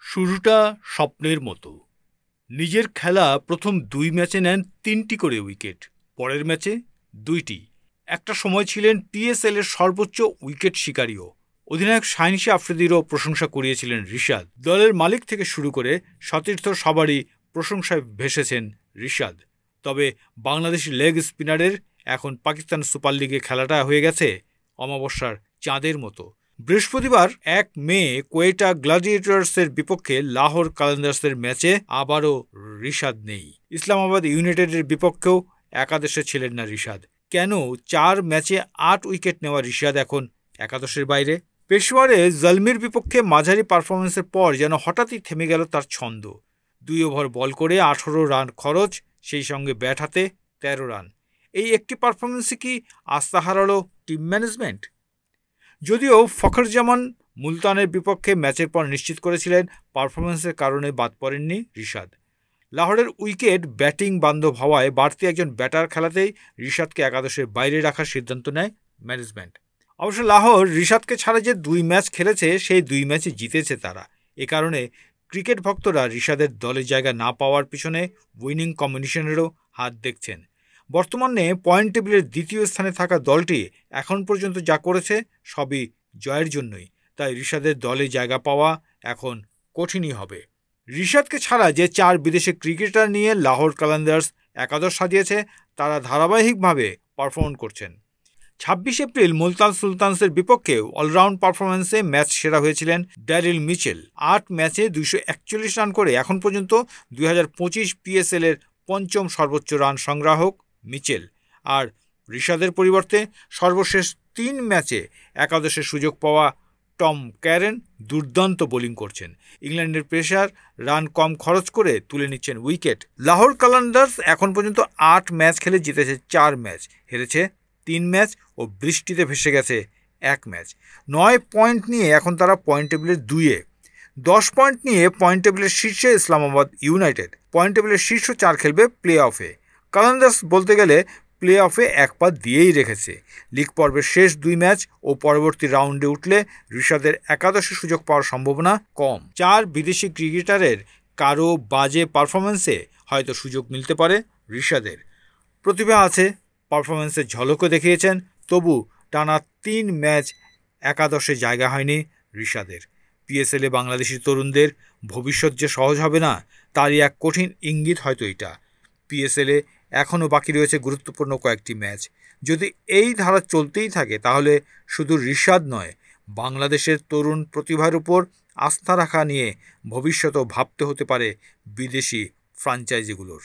শুরুটা স্বপ্নের মতো। নিজের খেলা প্রথম ২ ম্যাচে নেন ৩টি করে উইকেট, পরের ম্যাচে ২টি। একটা সময় ছিলেন পিএসএল এর সর্বোচ্চ উইকেট শিকারীও। অধিনায়ক শাহিন আফ্রিদিরও প্রশংসা কুড়িয়েছিলেন রিশাদ। দলের মালিক থেকে শুরু করে সতীর্থ সবারই প্রশংসায় ভেসেছেন রিশাদ। তবে বাংলাদেশি লেগ স্পিনারের এখন পাকিস্তান সুপার লিগে খেলাটা হয়ে গেছে অমাবস্যার চাঁদের মতো। বৃহস্পতিবার ১ মে কোয়েটা গ্ল্যাডিয়েটর্সের বিপক্ষে লাহোর কালান্দার্সের ম্যাচে আবারও রিশাদ নেই। ইসলামাবাদ ইউনাইটেডের বিপক্ষেও একাদশে ছিলেন না রিশাদ। কেন ৪ ম্যাচে ৮ উইকেট নেওয়া রিশাদ এখন একাদশের বাইরে? পেশোয়ারে জলমির বিপক্ষে মাঝারি পারফরমেন্সের পর যেন হঠাৎই থেমে গেল তার ছন্দ। ২ ওভার বল করে ১৮ রান খরচ, সেই সঙ্গে ব্যাট হাতে ১৩ রান। এই একটি পারফরমেন্সে কি আস্থা হারালো টিম ম্যানেজমেন্ট? যদিও ফখরজামান মুলতানের বিপক্ষে ম্যাচের পর নিশ্চিত করেছিলেন পারফরমেন্সের কারণে বাদ পড়েননি রিশাদ। লাহোরের উইকেট ব্যাটিং বান্ধব হওয়ায় বাড়তি একজন ব্যাটার খেলাতেই রিশাদকে একাদশের বাইরে রাখার সিদ্ধান্ত নেয় ম্যানেজমেন্ট। অবশ্য লাহোর রিশাদকে ছাড়া যে ২ ম্যাচ খেলেছে সেই ২ ম্যাচে জিতেছে তারা। এ কারণে ক্রিকেট ভক্তরা রিশাদের দলে জায়গা না পাওয়ার পিছনে উইনিং কম্বিনেশনেরও হাত দেখছেন। বর্তমানে পয়েন্ট টেবিলের ২য় স্থানে থাকা দলটি এখন পর্যন্ত যা করেছে সবই জয়ের জন্যই। তাই রিশাদের দলে জায়গা পাওয়া এখন কঠিনই হবে। রিশাদকে ছাড়া যে ৪ বিদেশি ক্রিকেটার নিয়ে লাহোর কালান্দার্স একাদশ সাজিয়েছে তারা ধারাবাহিকভাবে পারফর্ম করছেন। ২৬ এপ্রিল মুলতান সুলতানসের বিপক্ষে অলরাউন্ড পারফরমেন্সে ম্যাচ সেরা হয়েছিলেন ড্যারিল মিচেল। ৮ ম্যাচে ২৪১ রান করে এখন পর্যন্ত ২০২৫ পিএসএল এর ৫ম সর্বোচ্চ রান সংগ্রাহক মিচেল। আর রিশাদের পরিবর্তে সর্বশেষ ৩ ম্যাচে একাদশের সুযোগ পাওয়া টম ক্যারেন দুর্দান্ত বোলিং করছেন। ইংল্যান্ডের পেসার রান কম খরচ করে তুলে নিচ্ছেন উইকেট। লাহোর কালান্দার্স এখন পর্যন্ত ৮ ম্যাচ খেলে জিতেছে ৪ ম্যাচ, হেরেছে ৩ ম্যাচ ও বৃষ্টিতে ভেসে গেছে ১ ম্যাচ। ৯ পয়েন্ট নিয়ে এখন তারা পয়েন্ট টেবিলের ২-এ। ১০ পয়েন্ট নিয়ে পয়েন্ট টেবিলের শীর্ষে ইসলামাবাদ ইউনাইটেড। পয়েন্ট টেবিলের শীর্ষ ৪ খেলবে প্লে অফে। কালান্দার্স বলতে গেলে প্লে অফে এক পা দিয়েই রেখেছে। লিগ পর্বের শেষ ২ ম্যাচ ও পরবর্তী রাউন্ডে উঠলে রিশাদের একাদশে সুযোগ পাওয়ার সম্ভাবনা কম। ৪ বিদেশি ক্রিকেটারের কারো বাজে পারফরমেন্সে হয়তো সুযোগ মিলতে পারে রিশাদের। প্রতিভা আছে, পারফরমেন্সের ঝলকও দেখিয়েছেন, তবু টানা ৩ ম্যাচ একাদশে জায়গা হয়নি রিশাদের। পিএসএলে বাংলাদেশি তরুণদের ভবিষ্যৎ যে সহজ হবে না তারই এক কঠিন ইঙ্গিত হয়তো এটা। পিএসএলে এখনও বাকি রয়েছে গুরুত্বপূর্ণ কয়েকটি ম্যাচ। যদি এই ধারা চলতেই থাকে তাহলে শুধু রিশাদ নয়, বাংলাদেশের তরুণ প্রতিভার উপর আস্থা রাখা নিয়ে ভবিষ্যতেও ভাবতে হতে পারে বিদেশি ফ্র্যাঞ্চাইজিগুলোর।